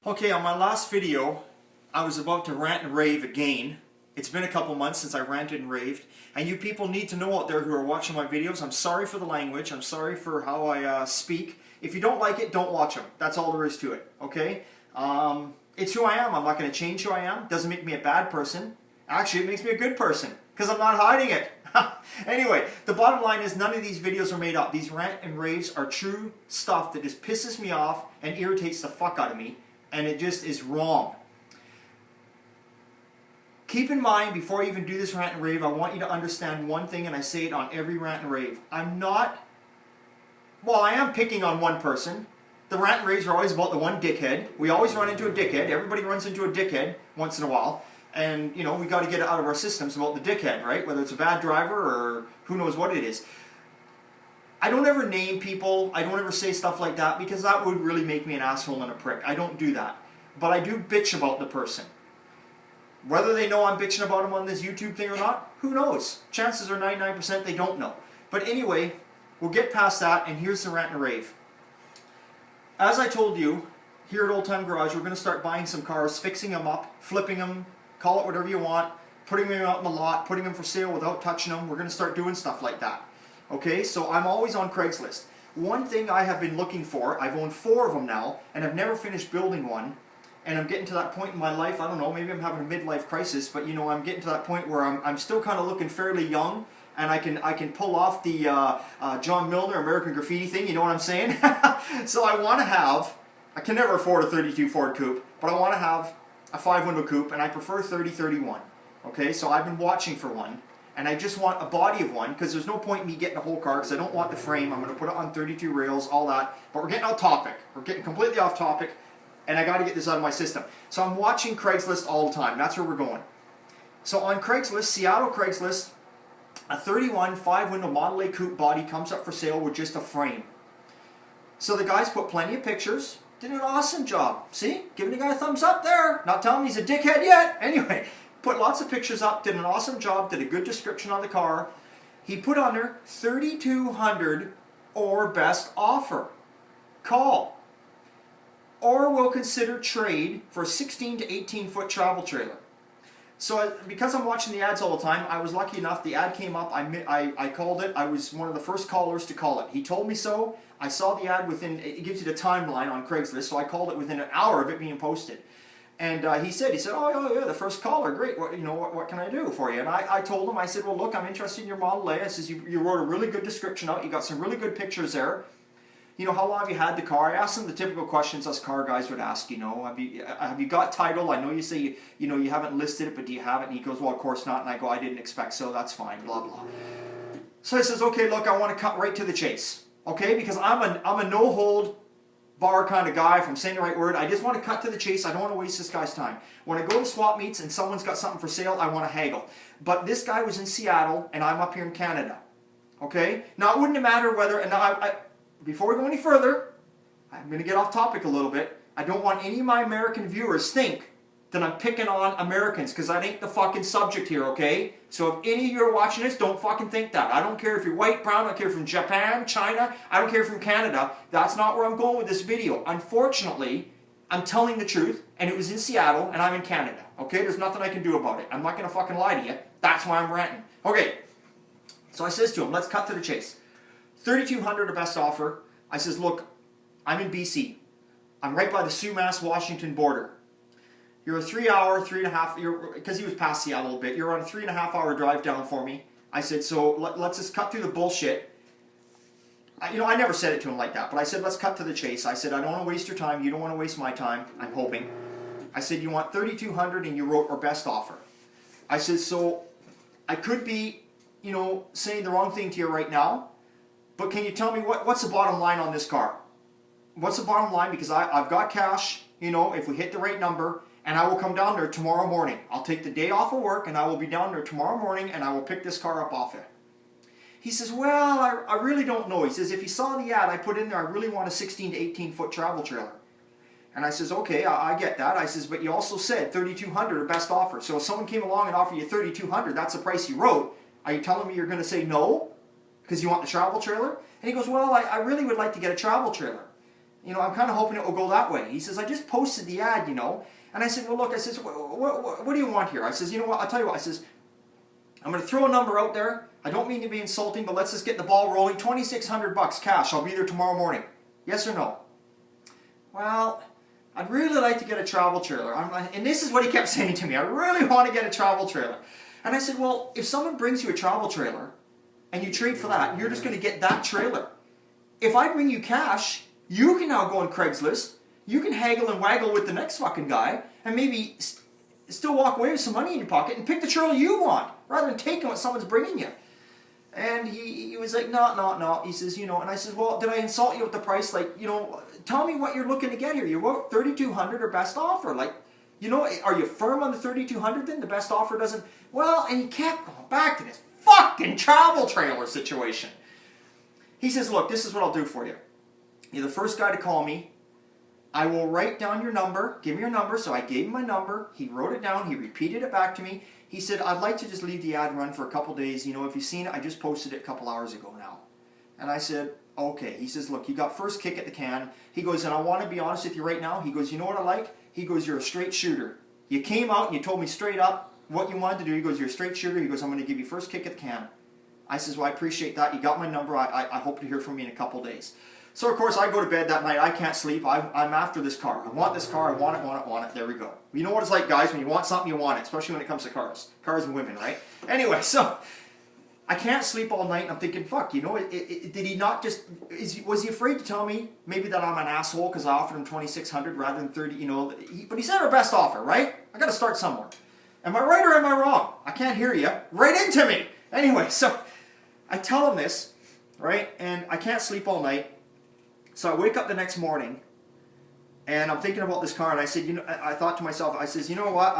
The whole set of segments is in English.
Okay, on my last video, I was about to rant and rave again. It's been a couple months since I ranted and raved, and you people need to know out there who are watching my videos, I'm sorry for the language, I'm sorry for how I speak. If you don't like it, don't watch them. That's all there is to it, okay? It's who I am. I'm not going to change who I am. Doesn't make me a bad person. Actually, it makes me a good person, because I'm not hiding it. Anyway, the bottom line is none of these videos are made up. These rant and raves are true stuff that just pisses me off and irritates the fuck out of me. And it just is wrong. Keep in mind, before I even do this rant and rave, I want you to understand one thing, and I say it on every rant and rave. I am picking on one person. The rant and raves are always about the one dickhead. We always run into a dickhead. Everybody runs into a dickhead once in a while. And, you know, we got to get it out of our systems about the dickhead, right? Whether it's a bad driver or who knows what it is. I don't ever name people, I don't ever say stuff like that because that would really make me an asshole and a prick. I don't do that. But I do bitch about the person. Whether they know I'm bitching about them on this YouTube thing or not, who knows? Chances are 99% they don't know. But anyway, we'll get past that, and here's the rant and rave. As I told you, here at Old Time Garage, we're going to start buying some cars, fixing them up, flipping them, call it whatever you want, putting them out in the lot, putting them for sale without touching them. We're going to start doing stuff like that. Okay, so I'm always on Craigslist. One thing I have been looking for, I've owned 4 of them now, and I've never finished building one. And I'm getting to that point in my life, I don't know, maybe I'm having a midlife crisis, but you know, I'm getting to that point where I'm still kind of looking fairly young, and I can pull off the John Milner American Graffiti thing, you know what I'm saying? So I want to have, I can never afford a 32 Ford Coupe, but I want to have a 5-window coupe, and I prefer 30-31. Okay, so I've been watching for one. And I just want a body of one, because there's no point in me getting a whole car, because I don't want the frame. I'm going to put it on 32 rails, all that. But we're getting off topic. We're getting completely off topic, and I got to get this out of my system. So I'm watching Craigslist all the time. That's where we're going. So on Craigslist, Seattle Craigslist, a 31 5-window Model A coupe body comes up for sale with just a frame. So the guys put plenty of pictures. Did an awesome job. See? Giving the guy a thumbs up there. Not telling me he's a dickhead yet. Anyway. Put lots of pictures up, did an awesome job, did a good description on the car. He put on there 3,200 or best offer. Call. Or we'll consider trade for a 16 to 18 foot travel trailer. So because I'm watching the ads all the time, I was lucky enough, the ad came up, I called it, I was one of the first callers to call it. He told me so, I saw the ad within, it gives you the timeline on Craigslist, so I called it within an hour of it being posted. And he said, oh yeah, the first caller, great. What can I do for you? And I told him, I said, well, look, I'm interested in your Model A. I says, you wrote a really good description out. You got some really good pictures there. You know, how long have you had the car? I asked him the typical questions us car guys would ask. You know, have you got title? I know you say you haven't listed it, but do you have it? And he goes, well, of course not. And I go, I didn't expect so. That's fine. Blah blah. So I says, okay, look, I want to cut right to the chase. Okay, because I'm a no hold bar kind of guy, if I'm saying the right word. I just want to cut to the chase. I don't want to waste this guy's time. When I go to swap meets and someone's got something for sale, I want to haggle. But this guy was in Seattle and I'm up here in Canada. Okay? Now it wouldn't matter whether, and now before we go any further, I'm going to get off topic a little bit. I don't want any of my American viewers think that I'm picking on Americans, because that ain't the fucking subject here, okay? So if any of you are watching this, don't fucking think that. I don't care if you're white, brown, I don't care if you're from Japan, China, I don't care if you're from Canada. That's not where I'm going with this video. Unfortunately, I'm telling the truth, and it was in Seattle, and I'm in Canada, okay? There's nothing I can do about it. I'm not going to fucking lie to you. That's why I'm ranting. Okay, so I says to him, let's cut to the chase. 3,200 a best offer. I says, look, I'm in BC. I'm right by the Sumas, Washington border. You're a 3.5, because he was past Seattle a little bit, you're on a 3.5 hour drive down for me. I said, so let's just cut through the bullshit. I never said it to him like that, but I said, let's cut to the chase. I said, I don't want to waste your time, you don't want to waste my time, I'm hoping. I said, you want 3,200 and you wrote our best offer. I said, so I could be, saying the wrong thing to you right now, but can you tell me what's the bottom line on this car? What's the bottom line? Because I've got cash, if we hit the right number, and I will come down there tomorrow morning. I'll take the day off of work, and I will be down there tomorrow morning, and I will pick this car up off it. He says, well, I really don't know. He says, if you saw the ad I put in there, I really want a 16 to 18 foot travel trailer. And I says, okay, I get that. I says, but you also said 3,200 best offer. So if someone came along and offered you 3,200, that's the price you wrote. Are you telling me you're going to say no because you want the travel trailer? And he goes, well, I really would like to get a travel trailer. I'm kind of hoping it will go that way. He says, I just posted the ad, And I said, well, look, I says, what do you want here? I says, you know what, I'll tell you what. I says, I'm going to throw a number out there. I don't mean to be insulting, but let's just get the ball rolling. $2,600 cash. I'll be there tomorrow morning. Yes or no? Well, I'd really like to get a travel trailer. And this is what he kept saying to me. I really want to get a travel trailer. And I said, well, if someone brings you a travel trailer and you trade for that, you're just going to get that trailer. If I bring you cash, you can now go on Craigslist. You can haggle and waggle with the next fucking guy and maybe still walk away with some money in your pocket and pick the trailer you want rather than taking what someone's bringing you. And he was like, no. He says, and I said, well, did I insult you with the price? Like, tell me what you're looking to get here. You wrote $3,200 or best offer. Like, are you firm on the $3,200 then? The best offer doesn't. Well, and he kept going back to this fucking travel trailer situation. He says, look, this is what I'll do for you. You're the first guy to call me. I will write down your number. Give me your number. So I gave him my number. He wrote it down. He repeated it back to me. He said, I'd like to just leave the ad run for a couple days. If you've seen it, I just posted it a couple hours ago now. And I said, okay. He says, look, you got first kick at the can. He goes, and I want to be honest with you right now. He goes, you know what I like? He goes, you're a straight shooter. You came out and you told me straight up what you wanted to do. He goes, you're a straight shooter. He goes, I'm going to give you first kick at the can. I says, well, I appreciate that. You got my number. I hope to hear from you in a couple days. So, of course, I go to bed that night. I can't sleep. I'm after this car. I want this car. I want it. There we go. You know what it's like, guys. When you want something, you want it. Especially when it comes to cars. Cars and women, right? Anyway, so I can't sleep all night. And I'm thinking, fuck, did he not just... Was he afraid to tell me maybe that I'm an asshole because I offered him $2,600 rather than $30, But he said our best offer, right? I got to start somewhere. Am I right or am I wrong? I can't hear you. Right into me. Anyway, so I tell him this, right? And I can't sleep all night. So I wake up the next morning, and I'm thinking about this car, and I said, I thought to myself, I says, you know what,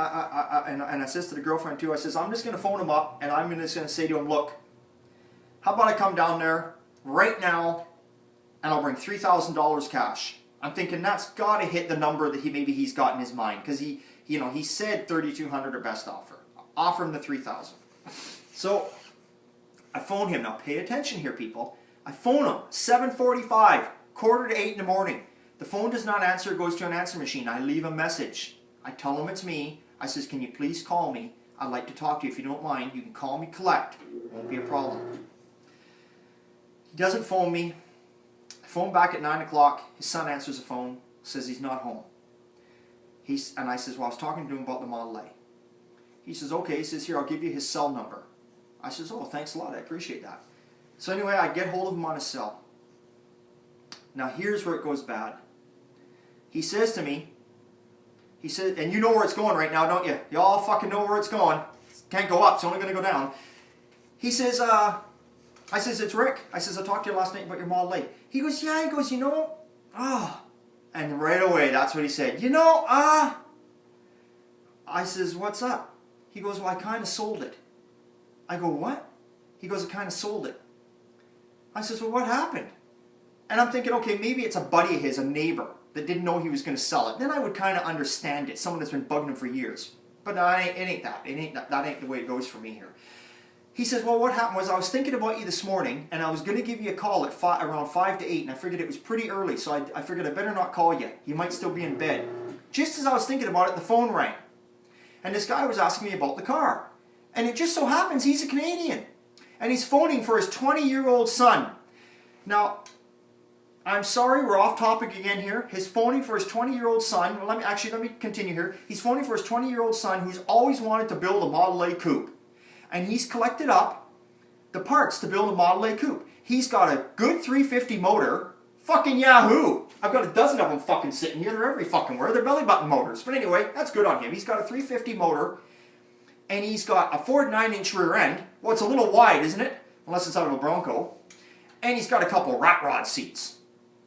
and I says to the girlfriend too, I says, I'm just going to phone him up, and I'm just going to say to him, look, how about I come down there right now, and I'll bring $3,000 cash. I'm thinking that's got to hit the number that he's got in his mind, because he said $3,200 or best offer. Offer him the $3,000. So I phone him. Now pay attention here, people. I phone him, 7:45. 7:45 in the morning. The phone does not answer, it goes to an answer machine. I leave a message. I tell him it's me. I says, can you please call me? I'd like to talk to you. If you don't mind, you can call me collect. It won't be a problem. He doesn't phone me. I phone back at 9 o'clock. His son answers the phone, says he's not home. And I says, well, I was talking to him about the Model A. He says, okay. He says, here, I'll give you his cell number. I says, oh, thanks a lot. I appreciate that. So anyway, I get hold of him on his cell. Now here's where it goes bad. He says to me, he said, and you know where it's going right now, don't you? You all fucking know where it's going. Can't go up, it's only going to go down. He says, I says, it's Rick. I says, I talked to you last night about your Model A. He goes, yeah. He goes, and right away, that's what he said. I says, what's up? He goes, well, I kind of sold it. I go, what? He goes, I kind of sold it. I says, well, what happened? And I'm thinking, okay, maybe it's a buddy of his, a neighbor, that didn't know he was going to sell it. Then I would kind of understand it. Someone that's been bugging him for years. But no, it ain't that. That ain't the way it goes for me here. He says, well, what happened was I was thinking about you this morning, and I was going to give you a call at around 5 to 8, and I figured it was pretty early, so I figured I better not call you. You might still be in bed. Just as I was thinking about it, the phone rang. And this guy was asking me about the car. And it just so happens he's a Canadian. And he's phoning for his 20-year-old son. Now, I'm sorry, we're off topic again here. He's phoning for his 20-year-old son. Well, let me continue here. He's phoning for his 20-year-old son who's always wanted to build a Model A coupe. And he's collected up the parts to build a Model A coupe. He's got a good 350 motor. Fucking yahoo! I've got a dozen of them fucking sitting here. They're every fucking where. They're belly button motors. But anyway, that's good on him. He's got a 350 motor. And he's got a Ford 9-inch rear end. Well, it's a little wide, isn't it? Unless it's out of a Bronco. And he's got a couple of rat rod seats.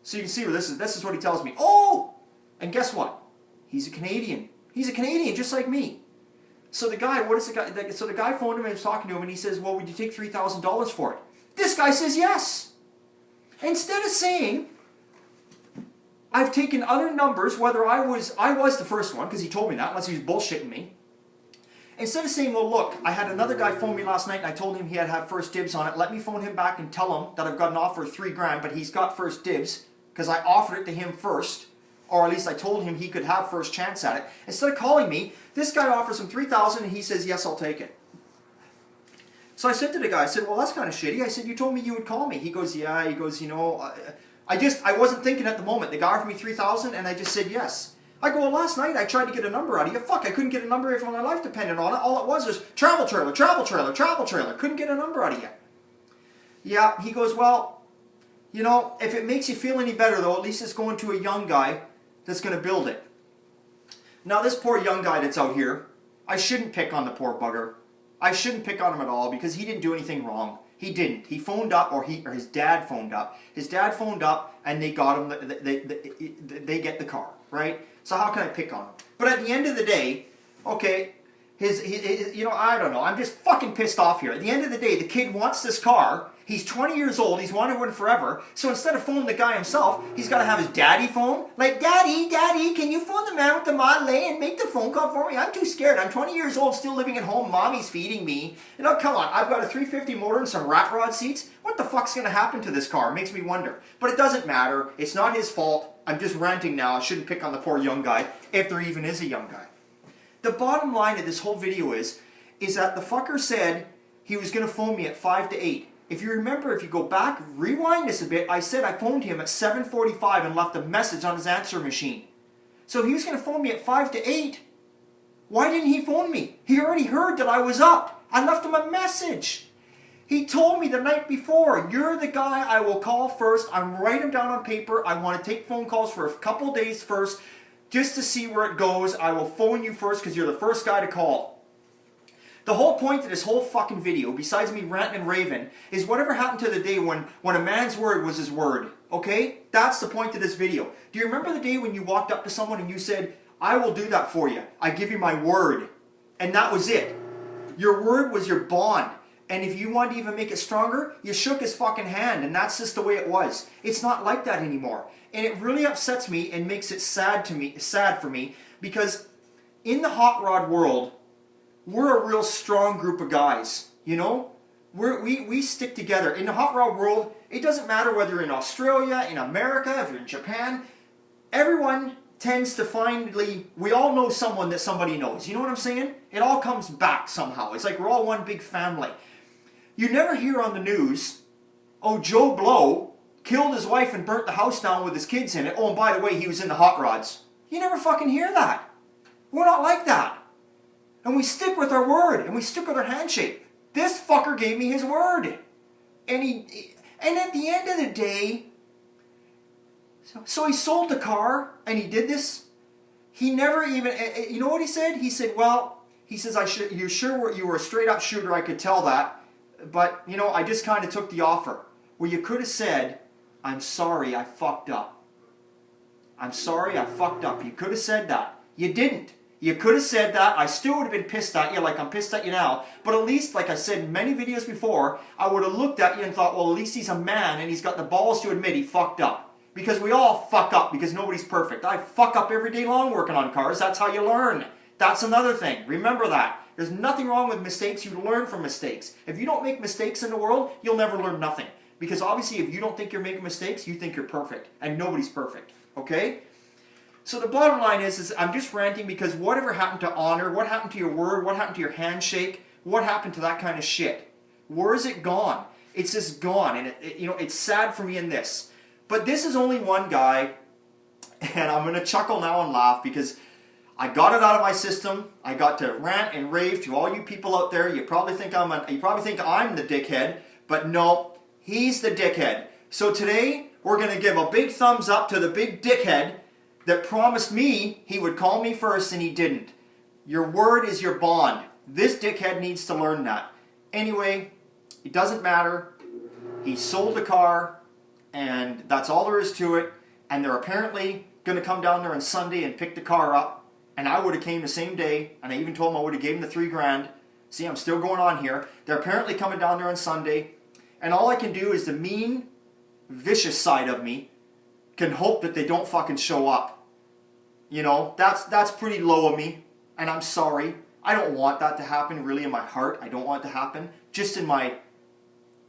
So you can see where this is what he tells me. Oh! And guess what? He's a Canadian. He's a Canadian just like me. So the guy phoned him and was talking to him and he says, well, would you take $3,000 for it? This guy says yes. Instead of saying, I've taken other numbers, whether I was the first one, because he told me that, unless he was bullshitting me. Instead of saying, well, look, I had another guy phone me last night and I told him he had to have first dibs on it. Let me phone him back and tell him that I've got an offer of $3,000, but he's got first dibs. because I offered it to him first, or at least I told him he could have first chance at it. Instead of calling me, this guy offers him $3,000 and he says, yes, I'll take it. So I said to the guy, I said, well, that's kind of shitty. I said, you told me you would call me. He goes, yeah. He goes, you know, I wasn't thinking at the moment. The guy offered me $3,000 and I just said yes. I go, well, last night I tried to get a number out of you. Fuck, I couldn't get a number if my life depended on it. All it was travel trailer, travel trailer, travel trailer. Couldn't get a number out of you. Yeah, he goes, well, you know, if it makes you feel any better though, at least it's going to a young guy that's going to build it. Now this poor young guy that's out here, I shouldn't pick on the poor bugger. I shouldn't pick on him at all because he didn't do anything wrong. He didn't. He phoned up, or his dad phoned up. His dad phoned up, and they got him. They get the car, right? So how can I pick on him? But at the end of the day, okay, you know, I don't know. I'm just fucking pissed off here. At the end of the day, the kid wants this car. He's 20 years old. He's wanted one forever. So instead of phoning the guy himself, he's got to have his daddy phone. Like, Daddy, can you phone the man with the Model A and make the phone call for me? I'm too scared. I'm 20 years old, still living at home. Mommy's feeding me. You know, come on. I've got a 350 motor and some rat rod seats. What the fuck's going to happen to this car? It makes me wonder. But it doesn't matter. It's not his fault. I'm just ranting now. I shouldn't pick on the poor young guy, if there even is a young guy. The bottom line of this whole video is that the fucker said he was going to phone me at 5 to 8. If you remember, if you go back, rewind this a bit, I said I phoned him at 7:45 and left a message on his answer machine. So if he was going to phone me at 5 to 8, why didn't he phone me? He already heard that I was up. I left him a message. He told me the night before, you're the guy I will call first. I'm writing down on paper. I want to take phone calls for a couple days first just to see where it goes. I will phone you first because you're the first guy to call. The whole point of this whole fucking video, besides me ranting and raving, is whatever happened to the day when a man's word was his word. Okay? That's the point of this video. Do you remember the day when you walked up to someone and you said, I will do that for you. I give you my word. And that was it. Your word was your bond. And if you wanted to even make it stronger, you shook his fucking hand, and that's just the way it was. It's not like that anymore. And it really upsets me and makes it sad for me, because in the hot rod world, we're a real strong group of guys, you know? We stick together. In the hot rod world, it doesn't matter whether you're in Australia, in America, if you're in Japan, everyone tends to we all know someone that somebody knows. You know what I'm saying? It all comes back somehow. It's like we're all one big family. You never hear on the news, oh, Joe Blow killed his wife and burnt the house down with his kids in it. Oh, and by the way, he was in the hot rods. You never fucking hear that. We're not like that. And we stick with our word, and we stick with our handshake. This fucker gave me his word. And at the end of the day, so he sold the car, and he did this. He never even, you know what he said? He said, well, he says, you're sure you were a straight up shooter, I could tell that. But, you know, I just kind of took the offer. Well, you could have said, I'm sorry, I fucked up. I'm sorry, I fucked up. You could have said that. You didn't. You could have said that. I still would have been pissed at you like I'm pissed at you now. But at least, like I said in many videos before, I would have looked at you and thought, well, at least he's a man and he's got the balls to admit he fucked up. Because we all fuck up because nobody's perfect. I fuck up every day long working on cars. That's how you learn. That's another thing. Remember that. There's nothing wrong with mistakes. You learn from mistakes. If you don't make mistakes in the world, you'll never learn nothing. Because obviously if you don't think you're making mistakes, you think you're perfect. And nobody's perfect. Okay? So the bottom line is I'm just ranting because whatever happened to honor, what happened to your word, what happened to your handshake, what happened to that kind of shit? Where is it gone? It's just gone. And it's sad for me in this. But this is only one guy. And I'm going to chuckle now and laugh because I got it out of my system. I got to rant and rave to all you people out there. You probably think I'm the dickhead, but no, he's the dickhead. So today we're going to give a big thumbs up to the big dickhead that promised me he would call me first and he didn't. Your word is your bond. This dickhead needs to learn that. Anyway, it doesn't matter. He sold the car and that's all there is to it. And they're apparently going to come down there on Sunday and pick the car up. And I would have came the same day, and I even told him I would have gave him the $3,000. See, I'm still going on here. They're apparently coming down there on Sunday, and all I can do is the mean, vicious side of me can hope that they don't fucking show up. You know, that's pretty low of me, and I'm sorry. I don't want that to happen, really, in my heart. I don't want it to happen. Just in my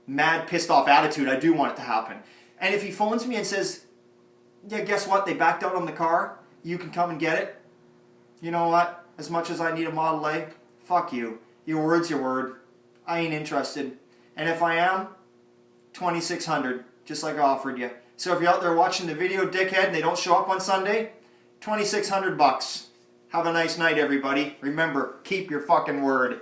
mad, pissed off attitude, I do want it to happen. And if he phones me and says, yeah, guess what? They backed out on the car. You can come and get it. You know what? As much as I need a Model A, fuck you. Your word's your word. I ain't interested. And if I am, $2,600, just like I offered you. So if you're out there watching the video, dickhead, and they don't show up on Sunday, $2,600 bucks. Have a nice night, everybody. Remember, keep your fucking word.